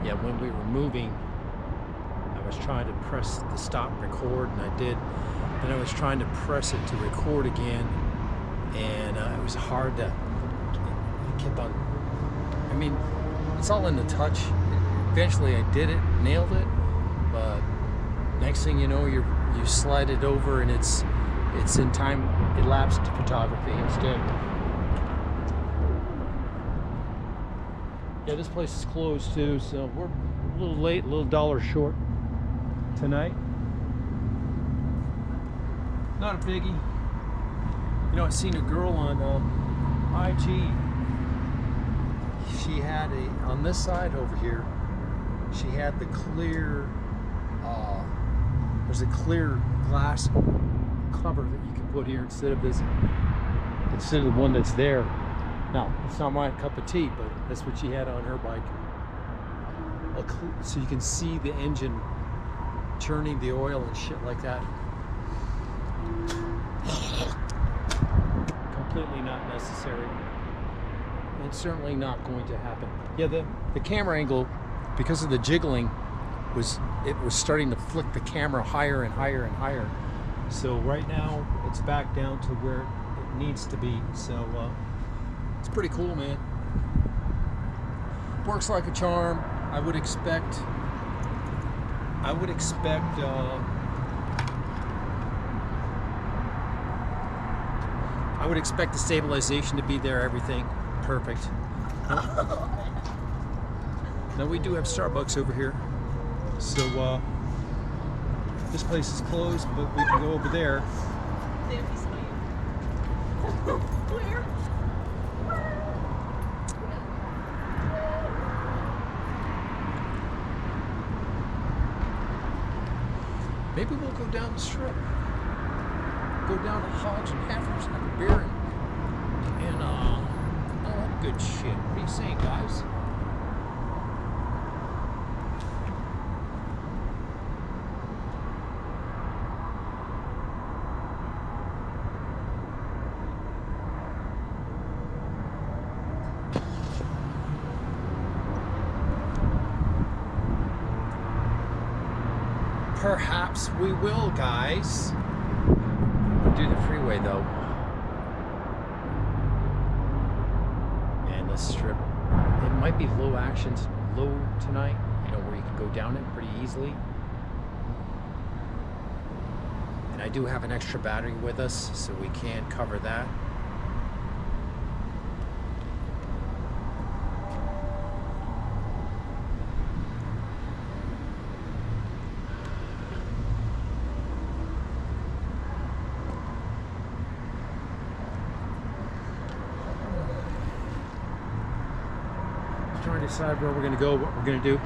Yeah, when we were moving, I was trying to press the stop record, and I did. Then I was trying to press it to record again, and it was hard to. It kept on. I mean, it's all in the touch. Eventually, I did it, nailed it, but next thing you know, you slide it over, and it's in time elapsed photography instead. Yeah, this place is closed too, so we're a little late, a little dollar short tonight. Not a biggie. You know, I seen a girl on IG. She had on this side over here, she had the clear, there's a clear glass cover that you can put here instead of the one that's there. Now, it's not my cup of tea, but that's what she had on her bike. So you can see the engine churning the oil and shit like that. Completely not necessary. And certainly not going to happen. Yeah, the camera angle, because of the jiggling, it was starting to flick the camera higher and higher and higher. So right now, it's back down to where it needs to be. So it's pretty cool, man. Works like a charm. I would expect the stabilization to be there, everything perfect. Now we do have Starbucks over here, so this place is closed, but we can go over there. Maybe we'll go down the strip. Go down to Hogs and Heifers, have a beer, and all that good shit. What are you saying, guys? Perhaps we will, guys. We'll do the freeway though. And the strip, it might be low tonight, you know, where you can go down it pretty easily. And I do have an extra battery with us, so we can cover that. Trying to decide where we're going to go, what we're going to do.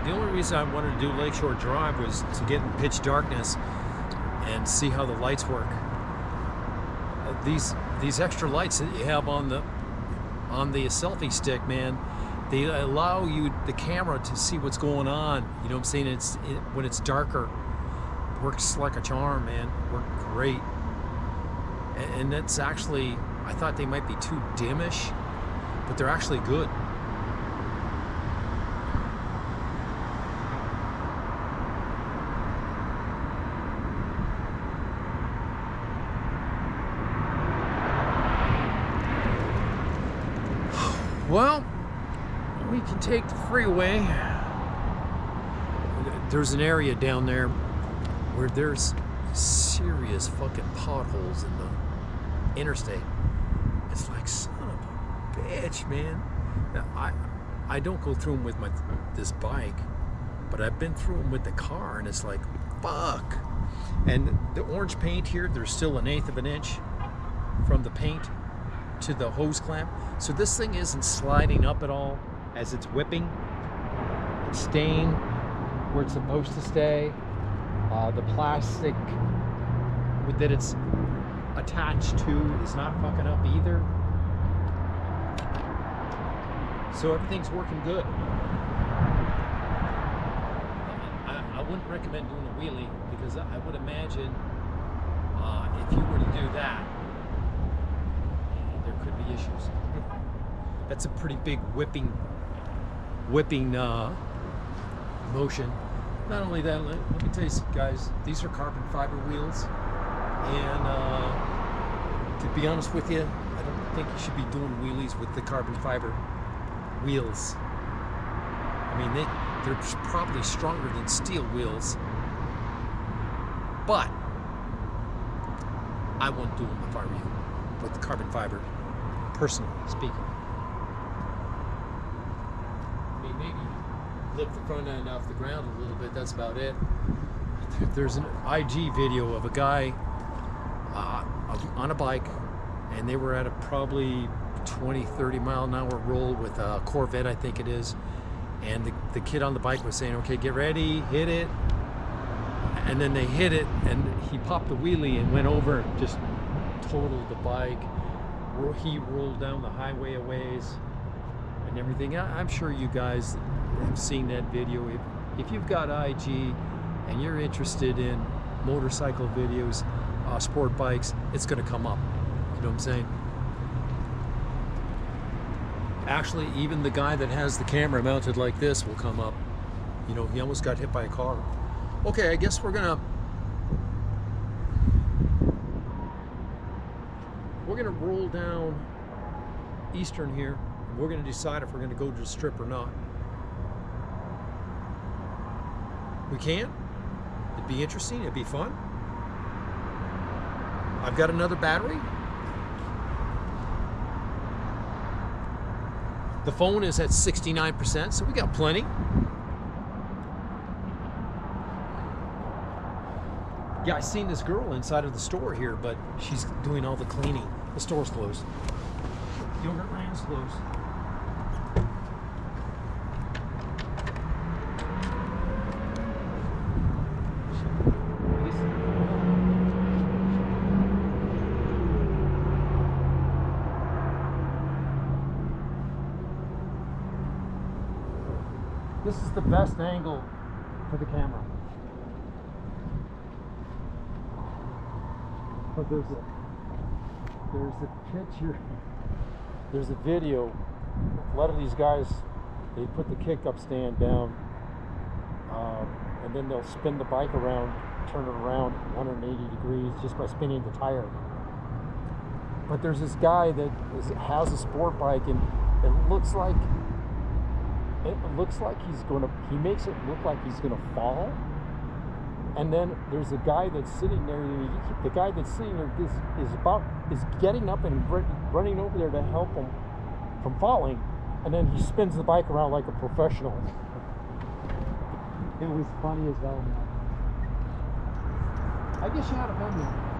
The only reason I wanted to do Lakeshore Drive was to get in pitch darkness and see how the lights work. These extra lights that you have on the selfie stick, man, they allow you, the camera, to see what's going on. You know what I'm saying? When it's darker. Works like a charm, man. Worked great. And that's actually, I thought they might be too dimmish, but they're actually good. Well, we can take the freeway. There's an area down there where there's serious fucking potholes in the interstate. It's like, son of a bitch, man. Now, I don't go through them with this bike, but I've been through them with the car, and it's like, fuck. And the orange paint here, there's still 1/8 of an inch from the paint to the hose clamp. So this thing isn't sliding up at all as it's whipping. It's staying where it's supposed to stay. The plastic that it's attached to is not fucking up either. So everything's working good. I wouldn't recommend doing a wheelie, because I would imagine if you were to do that, there could be issues. That's a pretty big whipping motion. Not only that, let me tell you guys, these are carbon fiber wheels, and to be honest with you, I don't think you should be doing wheelies with the carbon fiber wheels. I mean, they're probably stronger than steel wheels, but I wouldn't do them if I were you with the carbon fiber, personally speaking. I mean, maybe lift the front end off the ground a little bit, that's about it. There's an IG video of a guy on a bike, and they were at a probably 20-30 mile an hour roll with a Corvette, I think it is, and the kid on the bike was saying, okay, get ready, hit it, and then they hit it, and he popped the wheelie and went over and just totaled the bike. He rolled down the highway a ways and everything. I'm sure you guys have seen that video. If you've got IG and you're interested in motorcycle videos, sport bikes, it's going to come up. You know what I'm saying? Actually, even the guy that has the camera mounted like this will come up. You know, he almost got hit by a car. Okay, I guess we're gonna roll down Eastern here. We're gonna decide if we're gonna go to the strip or not. We can. It'd be interesting. It'd be fun. I've got another battery. The phone is at 69%, so we got plenty. Yeah, I seen this girl inside of the store here, but she's doing all the cleaning. The store's closed. Yogurt Land's closed. This is the best angle for the camera. But there's a picture, there's a video. A lot of these guys, they put the kick-up stand down, and then they'll spin the bike around, turn it around 180 degrees just by spinning the tire. But there's this guy that has a sport bike, and it looks like he makes it look like he's gonna fall. And then there's a guy that's sitting there, and the guy that's sitting there is getting up and running over there to help him from falling, and then he spins the bike around like a professional. It was funny as hell, man. I guess you had to been there.